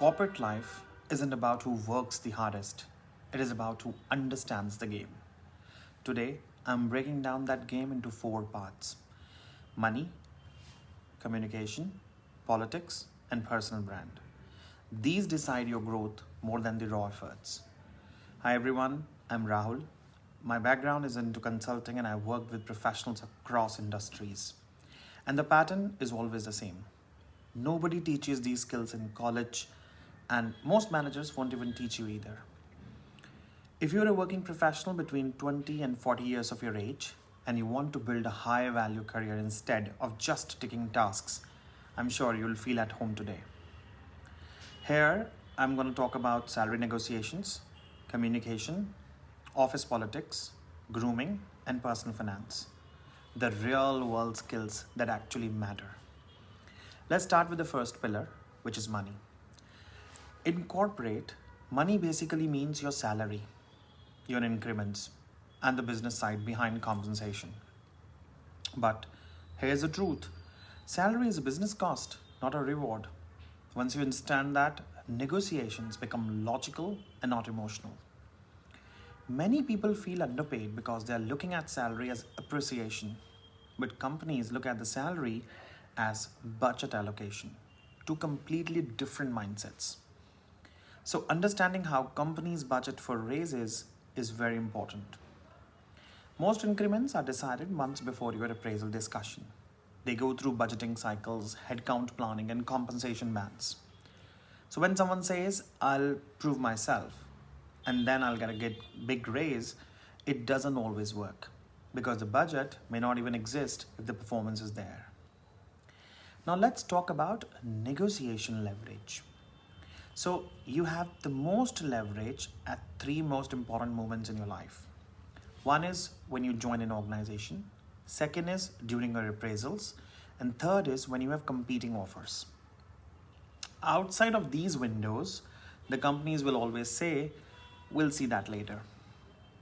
Corporate life isn't about who works the hardest, it is about who understands the game. Today, I'm breaking down that game into four parts: money, communication, politics, and personal brand. These decide your growth more than the raw efforts. Hi everyone, I'm Rahul. My background is into consulting and I've worked with professionals across industries. And the pattern is always the same. Nobody teaches these skills in college, and most managers won't even teach you either. If you're a working professional between 20 and 40 years of your age and you want to build a high value career instead of just ticking tasks, I'm sure you'll feel at home today. Here, I'm going to talk about salary negotiations, communication, office politics, grooming, and personal finance. The real world skills that actually matter. Let's start with the first pillar, which is money. In corporate, money basically means your salary, your increments, and the business side behind compensation. But here's the truth: salary is a business cost, not a reward. Once you understand that, negotiations become logical and not emotional. Many people feel underpaid because they are looking at salary as appreciation, but companies look at the salary as budget allocation. Two completely different mindsets. So, understanding how companies budget for raises is very important. Most increments are decided months before your appraisal discussion. They go through budgeting cycles, headcount planning, and compensation bands. So, when someone says, I'll prove myself and then I'll get a big raise, it doesn't always work because the budget may not even exist if the performance is there. Now, let's talk about negotiation leverage. So you have the most leverage at three most important moments in your life. One is when you join an organization, second is during your appraisals, and third is when you have competing offers. Outside of these windows, the companies will always say, we'll see that later,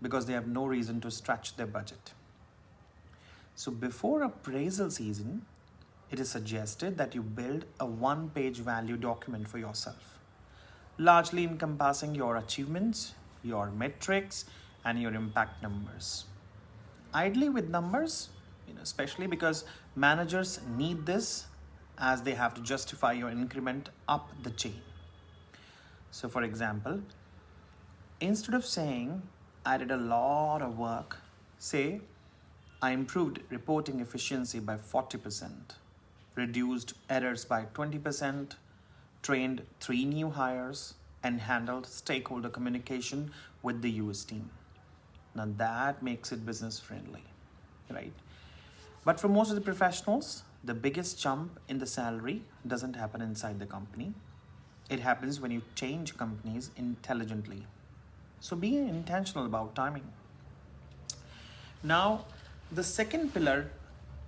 because they have no reason to stretch their budget. So before appraisal season, it is suggested that you build a one-page value document for yourself, largely encompassing your achievements, your metrics, and your impact numbers. Ideally with numbers, especially because managers need this as they have to justify your increment up the chain. So for example, instead of saying, I did a lot of work, say, I improved reporting efficiency by 40%, reduced errors by 20%, trained 3 new hires, and handled stakeholder communication with the US team. Now that makes it business friendly, right? But for most of the professionals, the biggest jump in the salary doesn't happen inside the company. It happens when you change companies intelligently. So be intentional about timing. Now, the second pillar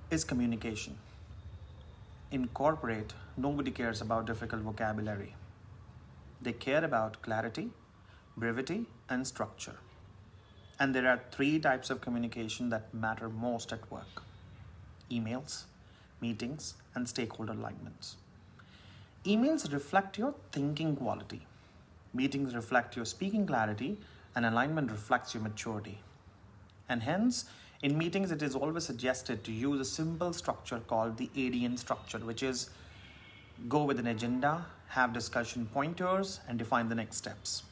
is communication. In corporate, nobody cares about difficult vocabulary. They care about clarity, brevity, and structure. And there are 3 types of communication that matter most at work: emails, meetings, and stakeholder alignments. Emails reflect your thinking quality. Meetings reflect your speaking clarity, and alignment reflects your maturity. And hence, in meetings, it is always suggested to use a simple structure called the ADN structure, which is go with an agenda, have discussion pointers, and define the next steps.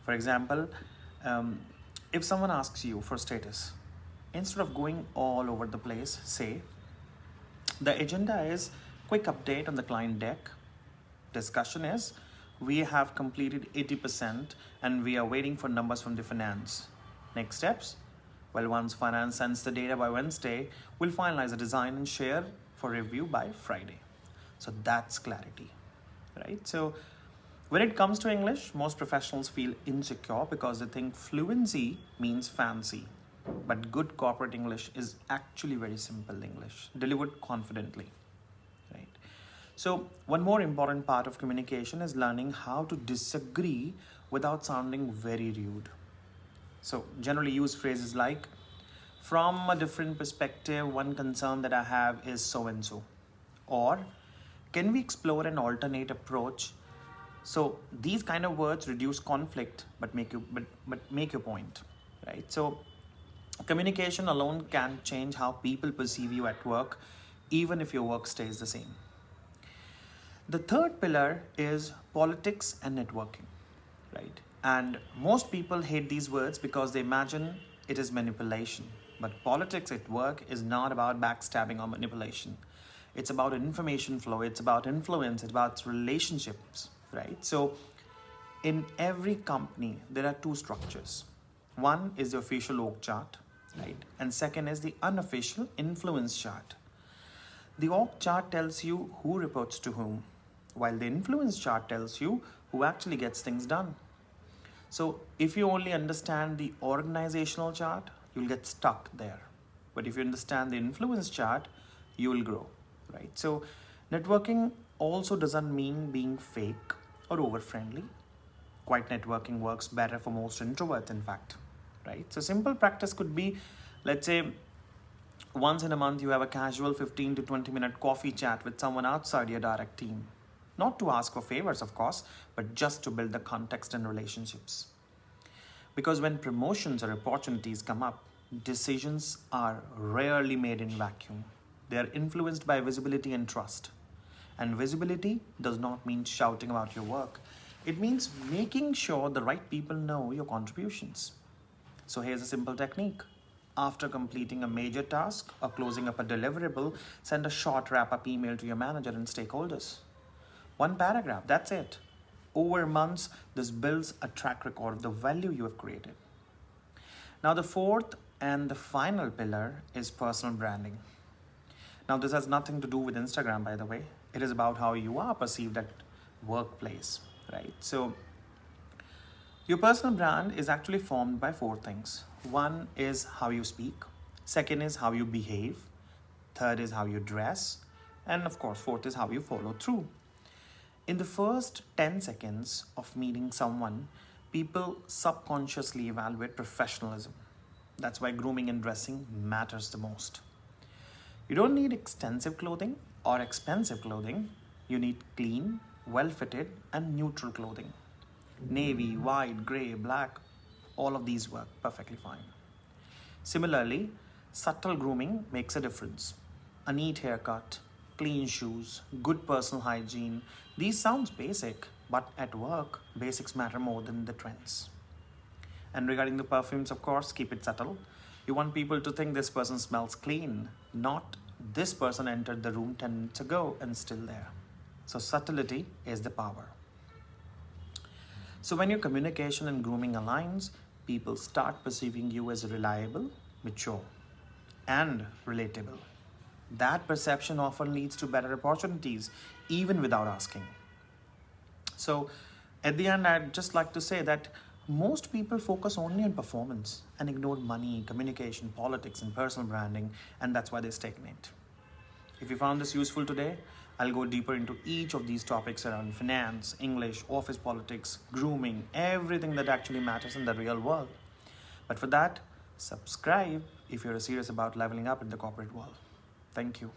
For example, if someone asks you for status, instead of going all over the place, say, the agenda is quick update on the client deck. Discussion is, we have completed 80% and we are waiting for numbers from the finance. Next steps, well, once finance sends the data by Wednesday, we'll finalize the design and share for review by Friday. So that's clarity, right? So when it comes to English, most professionals feel insecure because they think fluency means fancy. But good corporate English is actually very simple English, delivered confidently, right? So one more important part of communication is learning how to disagree without sounding very rude. So generally use phrases like, from a different perspective, one concern that I have is so and so. Or, can we explore an alternate approach? So these kind of words reduce conflict but make your point, right? So communication alone can change how people perceive you at work, even if your work stays the same. The third pillar is politics and networking, right? And most people hate these words because they imagine it is manipulation. But politics at work is not about backstabbing or manipulation. It's about information flow, it's about influence, it's about relationships, right? So in every company, there are two structures. One is the official org chart, right? And second is the unofficial influence chart. The org chart tells you who reports to whom, while the influence chart tells you who actually gets things done. So if you only understand the organizational chart, you'll get stuck there. But if you understand the influence chart, you will grow, right? So networking also doesn't mean being fake or over-friendly. Quiet networking works better for most introverts, in fact, right? So simple practice could be, let's say, once in a month you have a casual 15 to 20 minute coffee chat with someone outside your direct team. Not to ask for favors, of course, but just to build the context and relationships. Because when promotions or opportunities come up, decisions are rarely made in vacuum. They are influenced by visibility and trust. And visibility does not mean shouting about your work. It means making sure the right people know your contributions. So here's a simple technique. After completing a major task or closing up a deliverable, send a short wrap-up email to your manager and stakeholders. One paragraph, that's it. Over months, this builds a track record of the value you have created. Now, the fourth and the final pillar is personal branding. Now, this has nothing to do with Instagram, by the way. It is about how you are perceived at workplace, right? So, your personal brand is actually formed by four things. One is how you speak. Second is how you behave. Third is how you dress. And of course, fourth is how you follow through. In the first 10 seconds of meeting someone, people subconsciously evaluate professionalism. That's why grooming and dressing matters the most. You don't need extensive clothing or expensive clothing. You need clean, well-fitted, and neutral clothing. Navy, white, gray, black, all of these work perfectly fine. Similarly, subtle grooming makes a difference. A neat haircut, clean shoes, good personal hygiene. These sounds basic, but at work, basics matter more than the trends. And regarding the perfumes, of course, keep it subtle. You want people to think this person smells clean, not this person entered the room 10 minutes ago and still there. So subtlety is the power. So when your communication and grooming aligns, people start perceiving you as reliable, mature, and relatable. That perception often leads to better opportunities, even without asking. So at the end, I'd just like to say that most people focus only on performance and ignore money, communication, politics, and personal branding, and that's why they stagnate. If you found this useful today, I'll go deeper into each of these topics around finance, English, office politics, grooming, everything that actually matters in the real world. But for that, subscribe if you're serious about leveling up in the corporate world. Thank you.